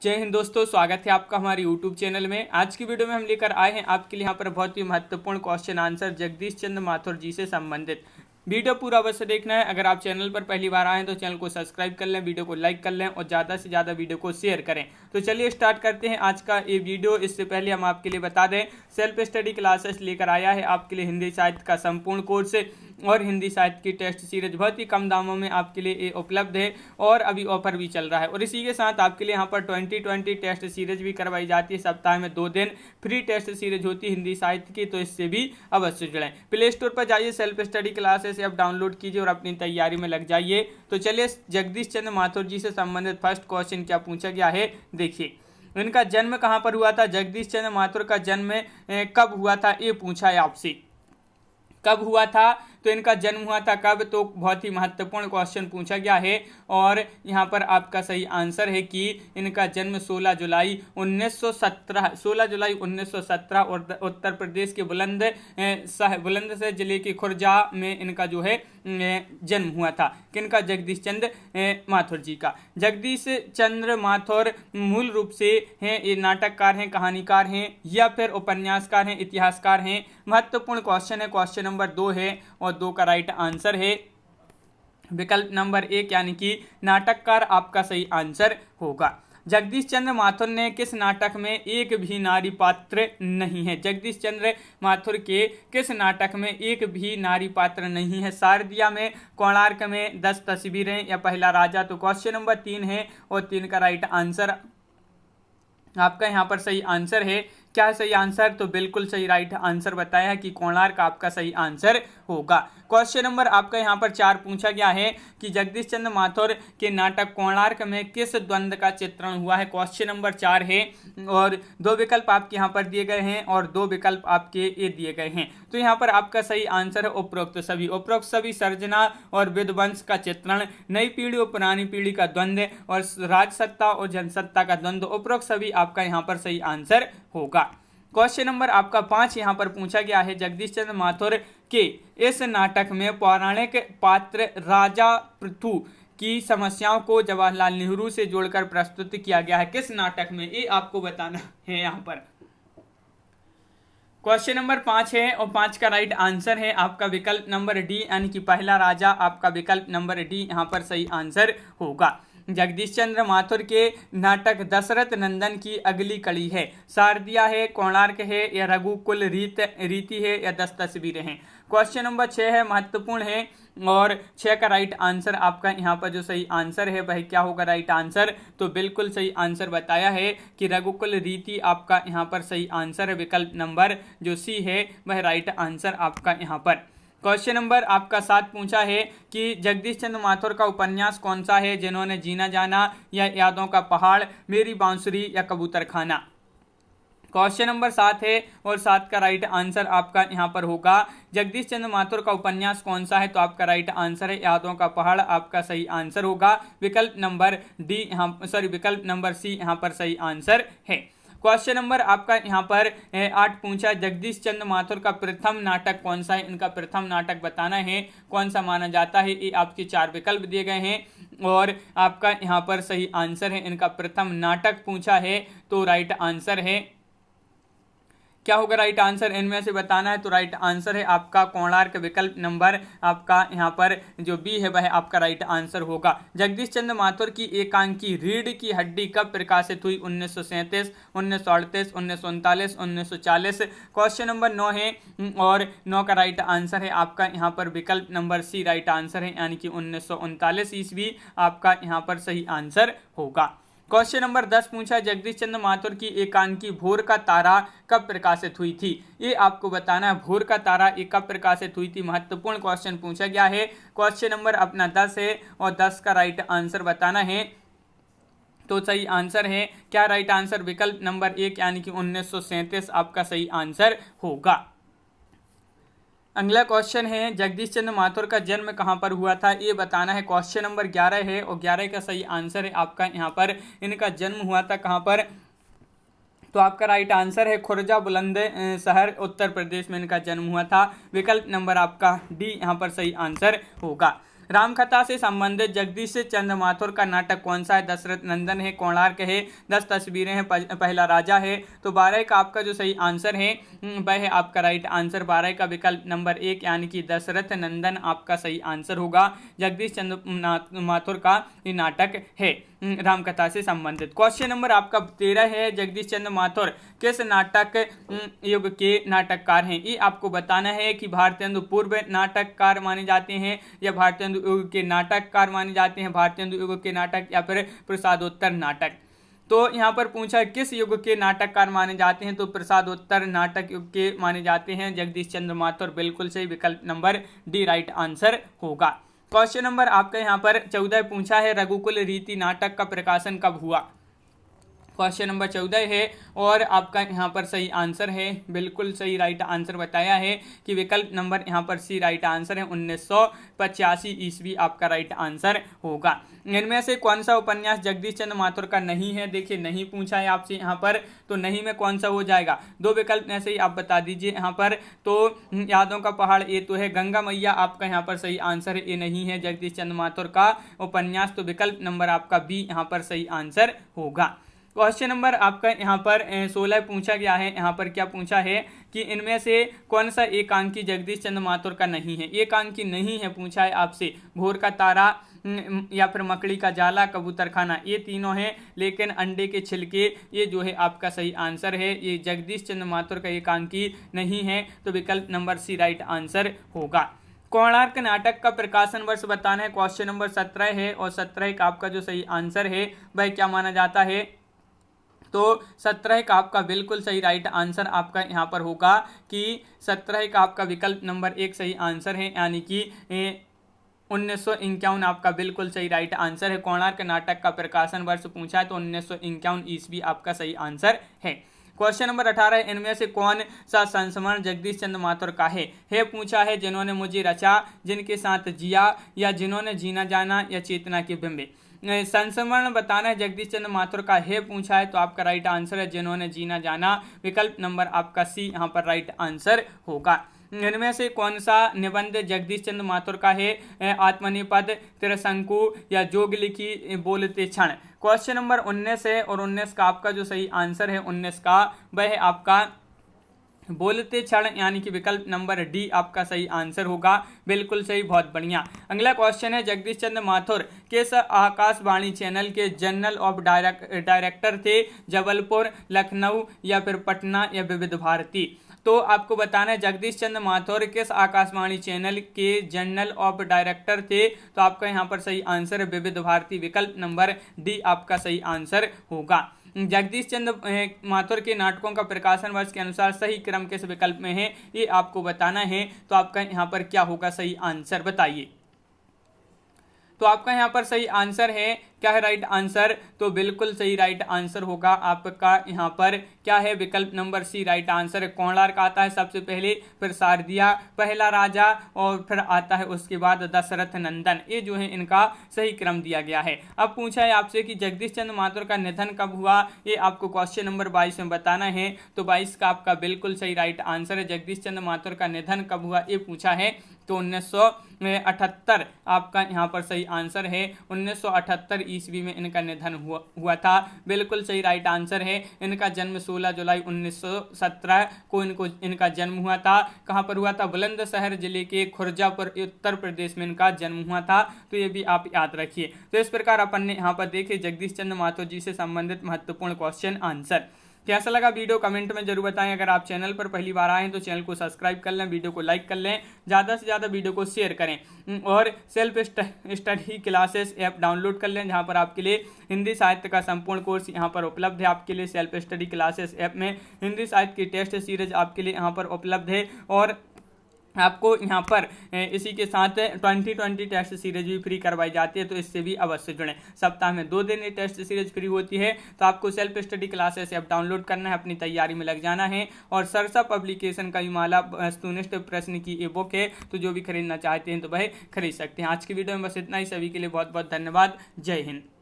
जय हिंद दोस्तों, स्वागत है आपका हमारे यूट्यूब चैनल में। आज की वीडियो में हम लेकर आए हैं आपके लिए यहाँ पर बहुत ही महत्वपूर्ण क्वेश्चन आंसर जगदीश चंद्र माथुर जी से संबंधित। वीडियो पूरा अवश्य देखना है। अगर आप चैनल पर पहली बार आए हैं तो चैनल को सब्सक्राइब कर लें, वीडियो को लाइक कर लें और ज़्यादा से ज़्यादा वीडियो को शेयर करें। तो चलिए स्टार्ट करते हैं आज का ये वीडियो। इससे पहले हम आपके लिए बता दें, सेल्फ स्टडी क्लासेस लेकर आया है आपके लिए हिंदी साहित्य का संपूर्ण कोर्स और हिंदी साहित्य की टेस्ट सीरीज बहुत ही कम दामों में आपके लिए ये उपलब्ध है और अभी ऑफर भी चल रहा है। और इसी के साथ आपके लिए यहाँ पर 2020 टेस्ट सीरीज भी करवाई जाती है। सप्ताह में 2 दिन फ्री टेस्ट सीरीज होती है हिंदी साहित्य की, तो इससे भी अवश्य जुड़ें। प्ले स्टोर पर जाइए, सेल्फ स्टडी क्लासेस आप डाउनलोड कीजिए और अपनी तैयारी में लग जाइए। तो चलिए जगदीश चंद्र माथुर जी से संबंधित फर्स्ट क्वेश्चन क्या पूछा गया है, देखिए। इनका जन्म कहाँ पर हुआ था? जगदीश चंद्र माथुर का जन्म कब हुआ था, ये पूछा है आपसे। कब हुआ था? तो इनका जन्म हुआ था कब? तो बहुत ही महत्वपूर्ण क्वेश्चन पूछा गया है और यहाँ पर आपका सही आंसर है कि इनका जन्म 16 जुलाई 1917 और उत्तर प्रदेश के बुलंदशहर जिले के खुर्जा में इनका जो है जन्म हुआ था। किनका? जगदीश चंद्र माथुर जी का। जगदीश चंद्र माथुर मूल रूप से हैं ये नाटककार हैं, कहानीकार हैं या फिर उपन्यासकार हैं, इतिहासकार हैं। महत्वपूर्ण क्वेश्चन है। क्वेश्चन नंबर 2 है और 2 का राइट आंसर है विकल्प नंबर 1 यानी कि नाटककार आपका सही आंसर होगा। जगदीश चंद्र माथुर ने किस नाटक में एक भी नारी पात्र नहीं है? जगदीश चंद्र माथुर के किस नाटक में एक भी नारी पात्र नहीं है? शारदिया में, कोणार्क में, 10 तस्वीरें या पहला राजा? तो क्वेश्चन नंबर 3 है और 3 का राइट आंसर आपका यहाँ पर सही आंसर है। क्या सही आंसर? तो बिल्कुल सही राइट आंसर बताया है कि कोणार्क आपका सही आंसर होगा। क्वेश्चन नंबर आपका यहाँ पर 4 पूछा गया है कि जगदीश चंद्र माथुर के नाटक कोणार्क में किस द्वंद्व का चित्रण हुआ है? क्वेश्चन नंबर 4 है और 2 विकल्प आपके यहाँ पर दिए गए हैं और 2 विकल्प आपके ये दिए गए हैं। तो यहाँ पर आपका सही आंसर है उपरोक्त सभी सर्जना और विध्वंस का चित्रण, नई पीढ़ी और पुरानी पीढ़ी का द्वंद्व और राजसत्ता और जनसत्ता का द्वंद्व। उपरोक्त सभी आपका यहाँ पर सही आंसर होगा। क्वेश्चन नंबर आपका 5 यहाँ पर पूछा गया है, जगदीश चंद्र माथुर के इस नाटक में पौराणिक पात्र राजा पृथु की समस्याओं को जवाहरलाल नेहरू से जोड़कर प्रस्तुत किया गया है। किस नाटक में, ये आपको बताना है यहाँ पर। क्वेश्चन नंबर 5 है और 5 का राइट आंसर है आपका विकल्प नंबर डी यानी कि पहला राजा। आपका विकल्प नंबर डी यहाँ पर सही आंसर होगा। जगदीश चंद्र माथुर के नाटक दशरथ नंदन की अगली कड़ी है। शारदिया है, कोणार्क है या रघुकुल रीति है या 10 तस्वीरें हैं? क्वेश्चन नंबर 6 है, महत्वपूर्ण है और 6 का राइट आंसर आपका यहाँ पर जो सही आंसर है वह क्या होगा राइट आंसर? तो बिल्कुल सही आंसर बताया है कि रघुकुल रीति आपका यहाँ पर सही आंसर है। विकल्प नंबर जो सी है वह राइट आंसर आपका यहाँ पर। क्वेश्चन नंबर आपका 7 पूछा है कि जगदीश चंद्र माथुर का उपन्यास कौन सा है? जिन्होंने जीना जाना या यादों का पहाड़, मेरी बांसुरी या कबूतर खाना? क्वेश्चन नंबर 7 है और 7 का राइट आंसर आपका यहाँ पर होगा। जगदीश चंद्र माथुर का उपन्यास कौन सा है? तो आपका राइट आंसर है यादों का पहाड़, आपका सही आंसर होगा। विकल्प नंबर विकल्प नंबर सी यहाँ पर सही आंसर है। क्वेश्चन नंबर आपका यहाँ पर 8 पूछा, जगदीश चंद्र माथुर का प्रथम नाटक कौन सा है? इनका प्रथम नाटक बताना है, कौन सा माना जाता है। ये आपके 4 विकल्प दिए गए हैं और आपका यहाँ पर सही आंसर है इनका प्रथम नाटक पूछा है। तो राइट आंसर है, क्या होगा राइट आंसर इनमें से बताना है। तो राइट आंसर है आपका कोणार्क। विकल्प नंबर आपका यहाँ पर जो बी है वह आपका राइट आंसर होगा। जगदीश चंद्र माथुर की एकांकी रीढ़ की हड्डी कब प्रकाशित हुई? 1937, 1938, 1939, 1940? क्वेश्चन नंबर 9 है और 9 का राइट आंसर है आपका यहाँ पर विकल्प नंबर सी राइट आंसर है यानी कि 1939 ईस्वी आपका यहाँ पर सही आंसर होगा। क्वेश्चन नंबर 10 पूछा, जगदीश चंद्र माथुर की एकांकी भोर का तारा कब प्रकाशित हुई थी? ये आपको बताना है भोर का तारा ये कब प्रकाशित हुई थी। महत्वपूर्ण क्वेश्चन पूछा गया है। क्वेश्चन नंबर अपना 10 है और 10 का राइट आंसर बताना है। तो सही आंसर है क्या राइट आंसर? विकल्प नंबर 1 यानी कि 1937 आपका सही आंसर होगा। अगला क्वेश्चन है, जगदीश चंद्र माथुर का जन्म कहाँ पर हुआ था? ये बताना है। क्वेश्चन नंबर 11 है और 11 का सही आंसर है आपका यहाँ पर इनका जन्म हुआ था कहाँ पर? तो आपका राइट आंसर है खुर्जा बुलंदशहर उत्तर प्रदेश में इनका जन्म हुआ था। विकल्प नंबर आपका डी यहाँ पर सही आंसर होगा। रामकथा से संबंधित जगदीश चंद्र माथुर का नाटक कौन सा है? दशरथ नंदन है, कोणार्क है, 10 तस्वीरें हैं, पहला राजा है। तो 12 का आपका जो सही आंसर है वह है आपका राइट आंसर 12 का विकल्प नंबर 1 यानी कि दशरथ नंदन आपका सही आंसर होगा। जगदीश चंद्र माथुर का ये नाटक है रामकथा से संबंधित। क्वेश्चन नंबर आपका 13 है, जगदीश चंद्र माथुर किस नाटक युग के नाटककार हैं? ये आपको बताना है कि भारतेंदु पूर्व नाटककार माने जाते हैं या भारतेंदु युग के नाटककार माने जाते हैं, भारतेंदु युग के नाटक या फिर प्रसादोत्तर नाटक। तो यहाँ पर पूछा किस युग के नाटककार माने जाते हैं, तो प्रसादोत्तर नाटक युग के माने जाते हैं जगदीश चंद्र माथुर। बिल्कुल सही, विकल्प नंबर डी राइट आंसर होगा। क्वेश्चन नंबर आपका यहाँ पर 14 पूछा है, रघुकुल रीति नाटक का प्रकाशन कब हुआ? क्वेश्चन नंबर 14 है और आपका यहाँ पर सही आंसर है, बिल्कुल सही राइट आंसर बताया है कि विकल्प नंबर यहाँ पर सी राइट आंसर है, 1985 ईस्वी आपका राइट आंसर होगा। इनमें से कौन सा उपन्यास जगदीश चंद्र माथुर का नहीं है? देखिए नहीं पूछा है आपसे यहाँ पर, तो नहीं में कौन सा हो जाएगा? 2 विकल्प में से ही आप बता दीजिए यहाँ पर। तो यादों का पहाड़ ये तो है, गंगा मैया आपका यहाँ पर सही आंसर है, ये नहीं है जगदीश चंद्र माथुर का उपन्यास। तो विकल्प नंबर आपका बी यहाँ पर सही आंसर होगा। क्वेश्चन नंबर आपका यहाँ पर 16 पूछा गया है। यहाँ पर क्या पूछा है कि इनमें से कौन सा एकांकी जगदीश चंद्र माथुर का नहीं है? एकांकी नहीं है पूछा है आपसे, भोर का तारा या फिर मकड़ी का जाला, कबूतर खाना, ये तीनों हैं, लेकिन अंडे के छिलके ये जो है आपका सही आंसर है, ये जगदीश चंद्र माथुर का एकांकी नहीं है। तो विकल्प नंबर सी राइट आंसर होगा। कोणार्क नाटक का प्रकाशन वर्ष बताना है। क्वेश्चन नंबर 17 है और 17 का आपका जो सही आंसर है वह क्या माना जाता है? तो 17 का आपका बिल्कुल सही राइट आंसर आपका यहाँ पर होगा कि 17 का आपका विकल्प नंबर 1 सही आंसर है, यानी कि 1951 आपका बिल्कुल सही राइट आंसर है। कोणार्क नाटक का प्रकाशन वर्ष पूछा है तो 1951 ईस्वी आपका सही आंसर है। क्वेश्चन नंबर 18, इनमें से कौन सा संस्मरण जगदीश चंद्र माथुर का है पूछा है? जिन्होंने मुझे रचा, जिनके साथ जिया, या जिन्होंने जीना जाना, या चेतना के बिंबे। संस्मरण बताना है जगदीश चंद्र माथुर का है पूछा है तो आपका राइट आंसर है जिन्होंने जीना जाना। विकल्प नंबर आपका सी यहाँ पर राइट आंसर होगा। इनमें से कौन सा निबंध जगदीश चंद्र माथुर का है? आत्मनिपद, त्रिशंकु, या जोग लिखी बोलते क्षण। क्वेश्चन नंबर 19 है और 19 का आपका जो सही आंसर है 19 का वह है आपका बोलते क्षण, यानी कि विकल्प नंबर डी आपका सही आंसर होगा। बिल्कुल सही, बहुत बढ़िया। अगला क्वेश्चन है, जगदीश चंद्र माथुर किस आकाशवाणी चैनल के जनरल ऑफ डायरेक्टर थे? जबलपुर, लखनऊ, या फिर पटना, या विविध भारती। तो आपको बताना है जगदीश चंद्र माथुर किस आकाशवाणी चैनल के जनरल ऑफ डायरेक्टर थे? तो आपका यहाँ पर सही आंसर है विविध भारती। विकल्प नंबर डी आपका सही आंसर होगा। जगदीश चंद्र माथुर के नाटकों का प्रकाशन वर्ष के अनुसार सही क्रम किस विकल्प में है, ये आपको बताना है। तो आपका यहाँ पर क्या होगा सही आंसर, बताइए। तो आपका यहाँ पर सही आंसर है, क्या है राइट आंसर? तो बिल्कुल सही राइट आंसर होगा आपका यहाँ पर क्या है? विकल्प नंबर सी राइट आंसर है। कोणार्क आता है सबसे पहले, फिर शारदिया, पहला राजा, और फिर आता है उसके बाद दशरथ नंदन। ये जो है इनका सही क्रम दिया गया है। अब पूछा है आपसे कि जगदीश चंद्र माथुर का निधन कब हुआ, ये आपको क्वेश्चन नंबर 22 में बताना है। तो 22 का आपका बिल्कुल सही राइट आंसर है। जगदीश चंद्र माथुर का निधन कब हुआ ये पूछा है तो 1978 आपका यहाँ पर सही आंसर है। 1978 ईस्वी में इनका निधन हुआ था। बिल्कुल सही राइट आंसर है। इनका जन्म 16 जुलाई 1917 को इनका जन्म हुआ था। कहाँ पर हुआ था? बुलंदशहर जिले के खुर्जापुर उत्तर प्रदेश में इनका जन्म हुआ था। तो ये भी आप याद रखिए। तो इस प्रकार अपन ने यहाँ पर देखे जगदीश चंद्र माथुर जी से संबंधित महत्वपूर्ण क्वेश्चन आंसर। कैसा लगा वीडियो कमेंट में जरूर बताएं। अगर आप चैनल पर पहली बार आए हैं तो चैनल को सब्सक्राइब कर लें, वीडियो को लाइक कर लें, ज़्यादा से ज़्यादा वीडियो को शेयर करें और self study classes app download कर लें, जहां पर आपके लिए हिंदी साहित्य का संपूर्ण कोर्स यहां पर उपलब्ध है। आपके लिए सेल्फ स्टडी क्लासेस ऐप में हिंदी साहित्य की टेस्ट सीरीज आपके लिए यहां पर उपलब्ध है और आपको यहाँ पर इसी के साथ 2020 टेस्ट सीरीज भी फ्री करवाई जाती है। तो इससे भी अवश्य जुड़ें। सप्ताह में 2 दिन ये टेस्ट सीरीज फ्री होती है। तो आपको self study classes app download करना है, अपनी तैयारी में लग जाना है। और सरसा पब्लिकेशन का विमाला वस्तुनिष्ठ प्रश्न की ये बुक है, तो जो भी खरीदना चाहते हैं तो वह खरीद सकते हैं। आज की वीडियो में बस इतना ही। सभी के लिए बहुत बहुत धन्यवाद। जय हिंद।